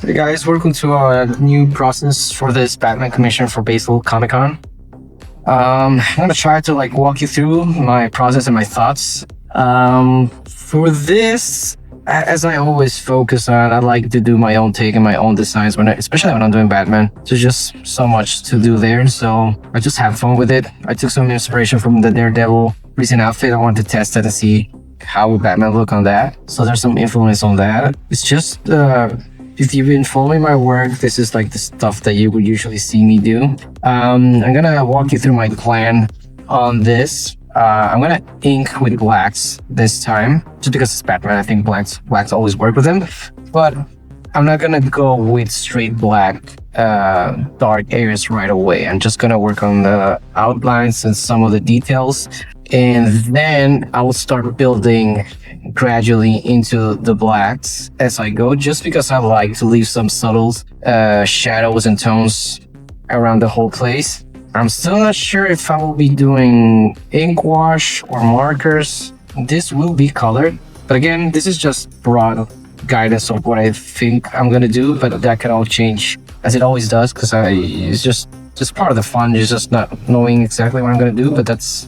Hey guys, welcome to a new process for this Batman commission for Basel Comic Con. I'm gonna try to walk you through my process and my thoughts. For this, as I always focus on, I like to do my own take and my own designs especially when I'm doing Batman. There's just so much to do there, so I just have fun with it. I took some inspiration from the Daredevil recent outfit. I wanted to test it and see how would Batman look on that. So there's some influence on that. It's just if you've been following my work, this is the stuff that you would usually see me do. I'm gonna walk you through my plan on this. I'm gonna ink with blacks this time, just because it's Batman. I think blacks always work with him, but I'm not gonna go with straight black dark areas right away. I'm just gonna work on the outlines and some of the details, and then I will start building gradually into the blacks as I go, just because I like to leave some subtle shadows and tones around the whole place. I'm still not sure if I will be doing ink wash or markers. This will be colored, but again, this is just broad guidance of what I think I'm gonna do, but that can all change as it always does, because it's just part of the fun. It's just not knowing exactly what I'm gonna do, but that's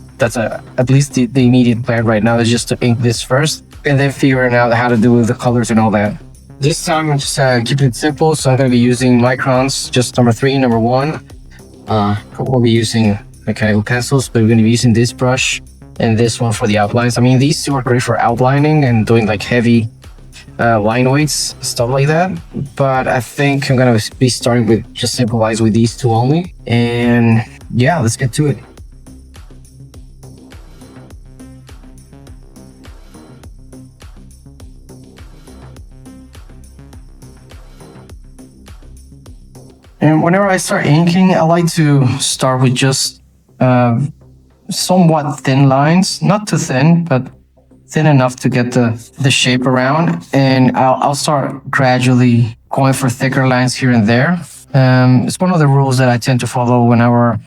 at least the immediate plan right now is just to ink this first and then figuring out how to do the colors and all that. This time I'm just keeping it simple, so I'm gonna be using microns, just number 3, number 1. We'll be using mechanical pencils, but we're gonna be using this brush and this one for the outlines. I mean, these two are great for outlining and doing heavy line weights, stuff like that. But I think I'm gonna be starting with just simple lines with these two only. And yeah, let's get to it. And whenever I start inking, I like to start with just somewhat thin lines, not too thin, but thin enough to get the shape around. And I'll start gradually going for thicker lines here and there. It's one of the rules that I tend to follow whenever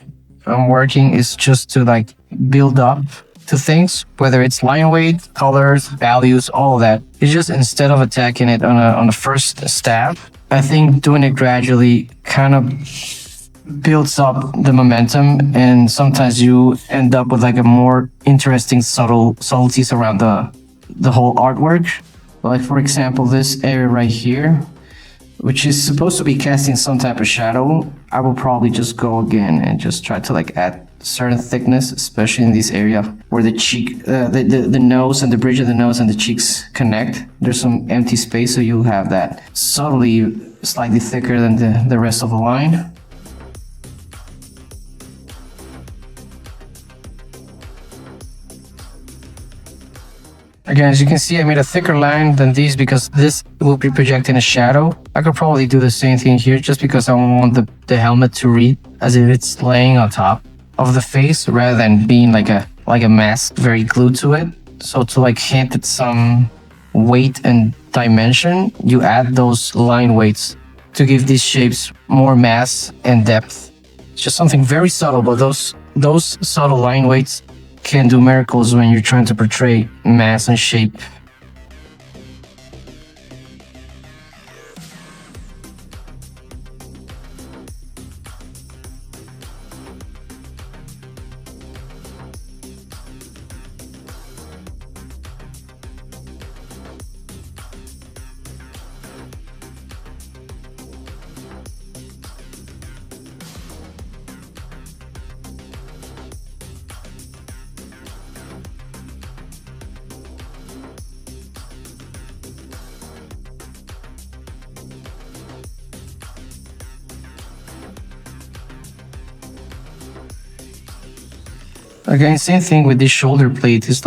I'm working, is just to build up to things, whether it's line weight, colors, values, all of that. It's just, instead of attacking it on the first stab, I think doing it gradually kind of builds up the momentum, and sometimes you end up with a more interesting subtleties around the whole artwork. For example, this area right here, which is supposed to be casting some type of shadow, I will probably just go again and just try to add certain thickness, especially in this area where the cheek, the nose and the bridge of the nose and the cheeks connect. There's some empty space, so you'll have that subtly slightly thicker than the rest of the line. Again, as you can see, I made a thicker line than these because this will be projecting a shadow. I could probably do the same thing here, just because I want the helmet to read as if it's laying on top of the face rather than being like a mask very glued to it. So to hint at some weight and dimension, you add those line weights to give these shapes more mass and depth. It's just something very subtle, but those subtle line weights can do miracles when you're trying to portray mass and shape. Again, same thing with this shoulder plate. It's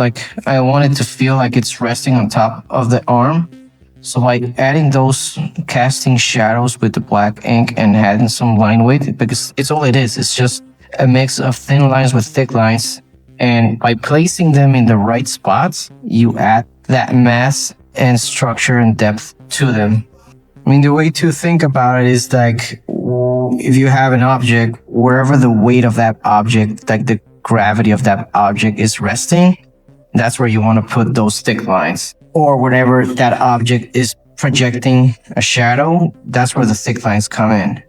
I want it to feel like it's resting on top of the arm. So adding those casting shadows with the black ink and adding some line weight, because it's all it is. It's just a mix of thin lines with thick lines. And by placing them in the right spots, you add that mass and structure and depth to them. I mean, the way to think about it is if you have an object, wherever the weight of that object, the gravity of that object is resting, that's where you want to put those thick lines. Or whenever that object is projecting a shadow, that's where the thick lines come in.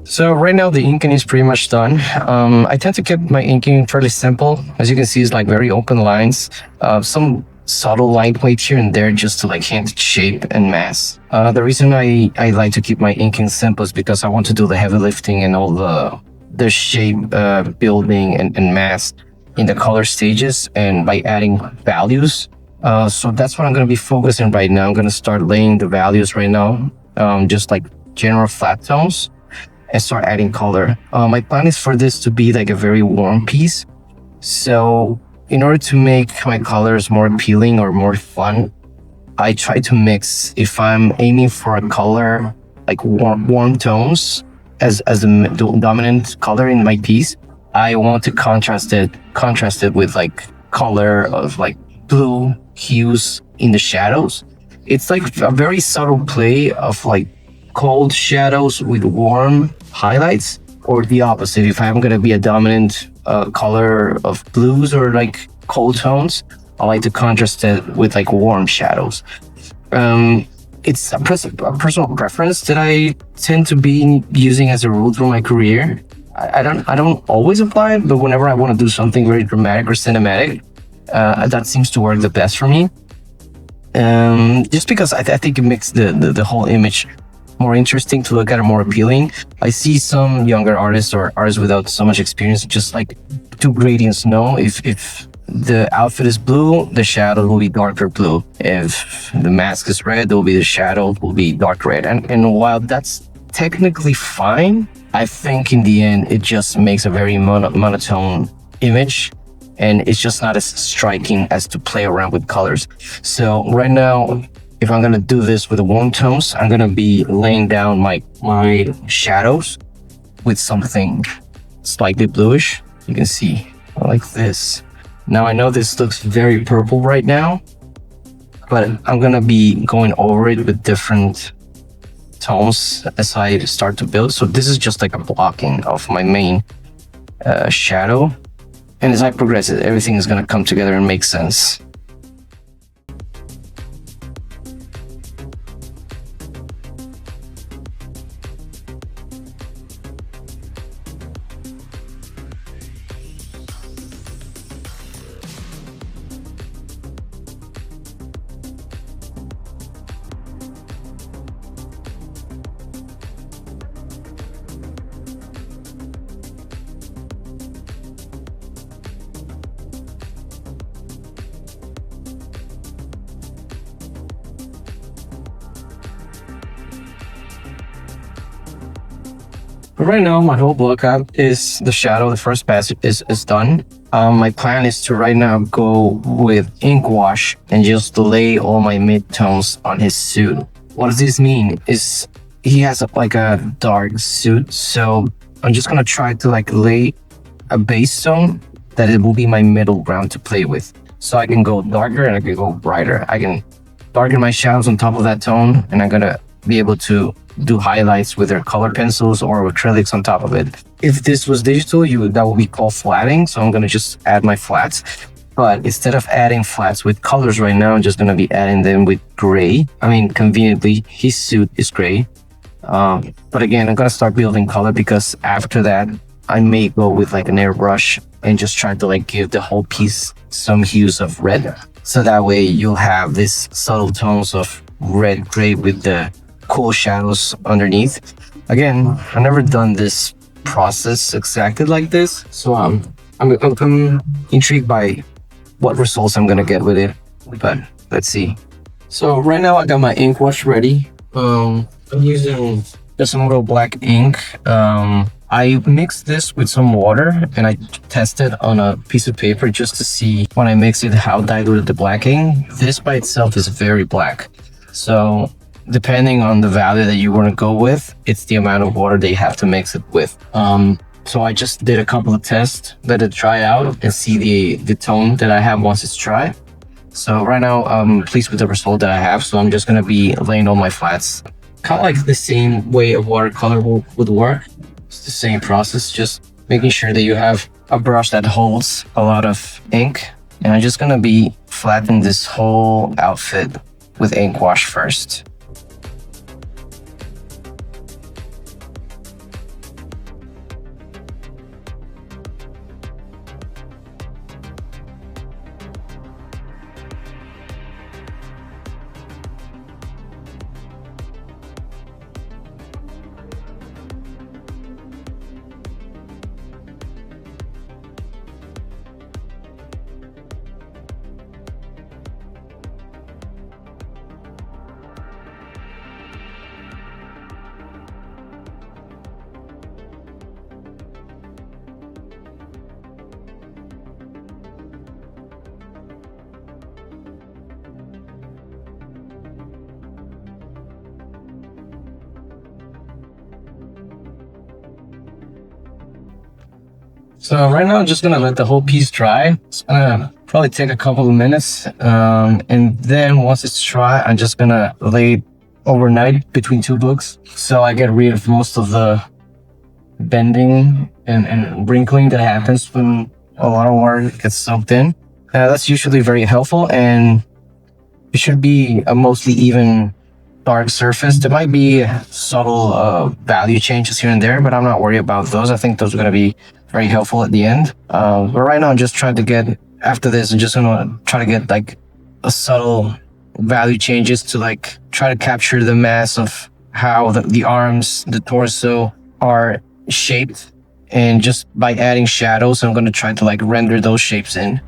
So right now the inking is pretty much done. I tend to keep my inking fairly simple. As you can see, it's like very open lines, some subtle line weight here and there just to like hint shape and mass. The reason I like to keep my inking simple is because I want to do the heavy lifting and all the shape building and mass in the color stages and by adding values. So that's what I'm going to be focusing right now. I'm going to start laying the values right now, just like general flat tones, and start adding color. My plan is for this to be like a very warm piece. So in order to make my colors more appealing or more fun, I try to mix, if I'm aiming for a color like warm tones as the dominant color in my piece, I want to contrast it with like color of like blue hues in the shadows. It's like a very subtle play of like cold shadows with warm highlights, or the opposite. If I'm going to be a dominant color of blues or like cold tones, I like to contrast it with like warm shadows. It's a personal preference that I tend to be using as a rule through my career. I don't always apply it, but whenever I want to do something very dramatic or cinematic, that seems to work the best for me. Just because I think it makes the whole image more interesting to look at, or more appealing. I see some younger artists or artists without so much experience just like do gradients. No, if the outfit is blue, the shadow will be darker blue. If the mask is red, the shadow will be dark red. And while that's technically fine, I think in the end it just makes a very monotone image, and it's just not as striking as to play around with colors. So right now, if I'm gonna do this with the warm tones, I'm gonna be laying down my shadows with something slightly bluish. You can see like this. Now I know this looks very purple right now, but I'm gonna be going over it with different tones as I start to build. So this is just like a blocking of my main shadow. And as I progress, everything is gonna come together and make sense. But right now, my whole block is the shadow. The first pass is done. My plan is to right now go with inkwash and just lay all my midtones on his suit. What does this mean? Is he has like a dark suit, so I'm just gonna try to like lay a base tone that it will be my middle ground to play with. So I can go darker and I can go brighter. I can darken my shadows on top of that tone, and I'm gonna be able to do highlights with their color pencils or acrylics on top of it. If this was digital, that would be called flatting. So I'm gonna just add my flats. But instead of adding flats with colors right now, I'm just gonna be adding them with gray. I mean, conveniently, his suit is gray. But again, I'm gonna start building color because after that, I may go with like an airbrush and just try to like give the whole piece some hues of red. So that way you'll have this subtle tones of red, gray with the cool shadows underneath. Again, I've never done this process exactly like this. So I'm intrigued by what results I'm gonna get with it, but let's see. So right now I got my ink wash ready. I'm using just some little black ink. I mixed this with some water and I tested on a piece of paper just to see when I mix it how diluted the black ink. This by itself is very black. So depending on the value that you want to go with, it's the amount of water that you have to mix it with. So I just did a couple of tests, let it dry out and see the tone that I have once it's dry. So right now I'm pleased with the result that I have. So I'm just gonna be laying all my flats. Kind of like the same way a watercolor would work. It's the same process, just making sure that you have a brush that holds a lot of ink. And I'm just gonna be flattening this whole outfit with ink wash first. So right now I'm just gonna let the whole piece dry. It's gonna probably take a couple of minutes. And then once it's dry, I'm just gonna lay it overnight between two books. So I get rid of most of the bending and wrinkling that happens when a lot of water gets soaked in. That's usually very helpful, and it should be a mostly even dark surface. There might be subtle value changes here and there, but I'm not worried about those. I think those are going to be very helpful at the end. But right now I'm just trying to get, after this, I'm just going to try to get like a subtle value changes to like try to capture the mass of how the arms, the torso are shaped. And just by adding shadows, I'm going to try to like render those shapes in.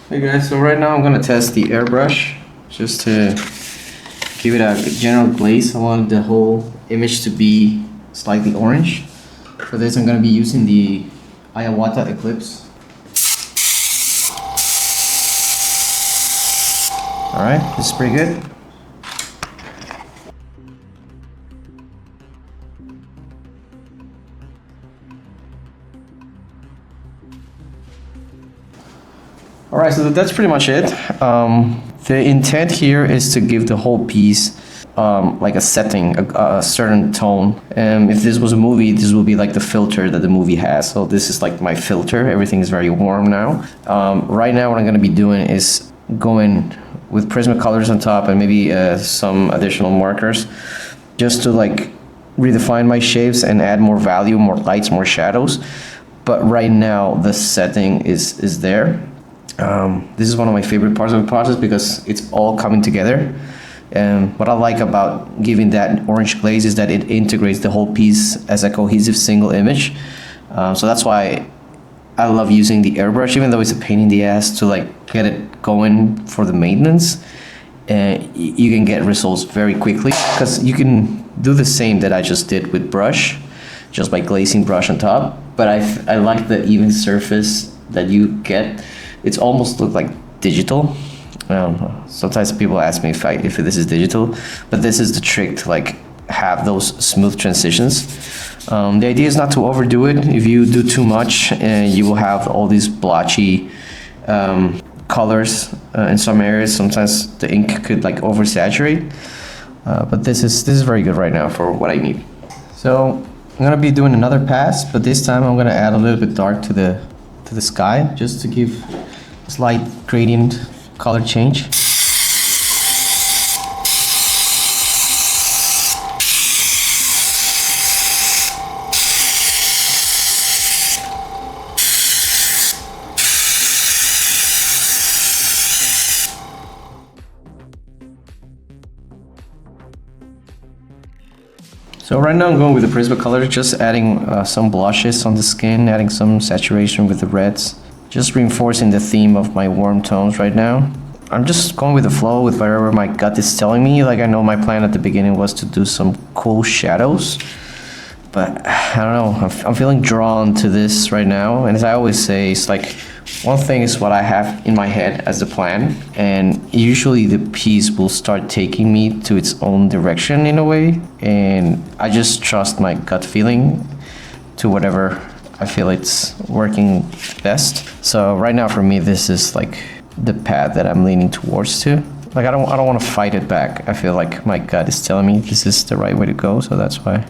Hey guys, so right now I'm gonna test the airbrush just to give it a general glaze. I want the whole image to be slightly orange. For this I'm gonna be using the Iwata Eclipse. Alright, this is pretty good. Alright, so that's pretty much it. The intent here is to give the whole piece like a setting, a certain tone. If this was a movie, this will be like the filter that the movie has. So this is like my filter. Everything is very warm now. Right now what I'm going to be doing is going with Prismacolors on top and maybe some additional markers just to like redefine my shapes and add more value, more lights, more shadows. But right now the setting is there. This is one of my favorite parts of the process because it's all coming together. And what I like about giving that orange glaze is that it integrates the whole piece as a cohesive single image. So that's why I love using the airbrush, even though it's a pain in the ass to like get it going for the maintenance. You can get results very quickly because you can do the same that I just did with brush, just by glazing brush on top. But I like the even surface that you get. It's almost look like digital. Sometimes people ask me if this is digital, but this is the trick to like have those smooth transitions. The idea is not to overdo it. If you do too much, you will have all these blotchy colors in some areas. Sometimes the ink could like oversaturate, but this is very good right now for what I need. So I'm gonna be doing another pass, but this time I'm gonna add a little bit dark to the sky just to give a slight gradient color change. So right now I'm going with the Prismacolor, just adding some blushes on the skin, adding some saturation with the reds, just reinforcing the theme of my warm tones right now. I'm just going with the flow with whatever my gut is telling me. Like I know my plan at the beginning was to do some cool shadows, but I don't know, I'm feeling drawn to this right now. And as I always say, it's like one thing is what I have in my head as the plan, and usually the piece will start taking me to its own direction in a way, and I just trust my gut feeling to whatever I feel it's working best. So right now for me, this is like the path that I'm leaning towards to. Like I don't want to fight it back. I feel like my gut is telling me this is the right way to go, so that's why.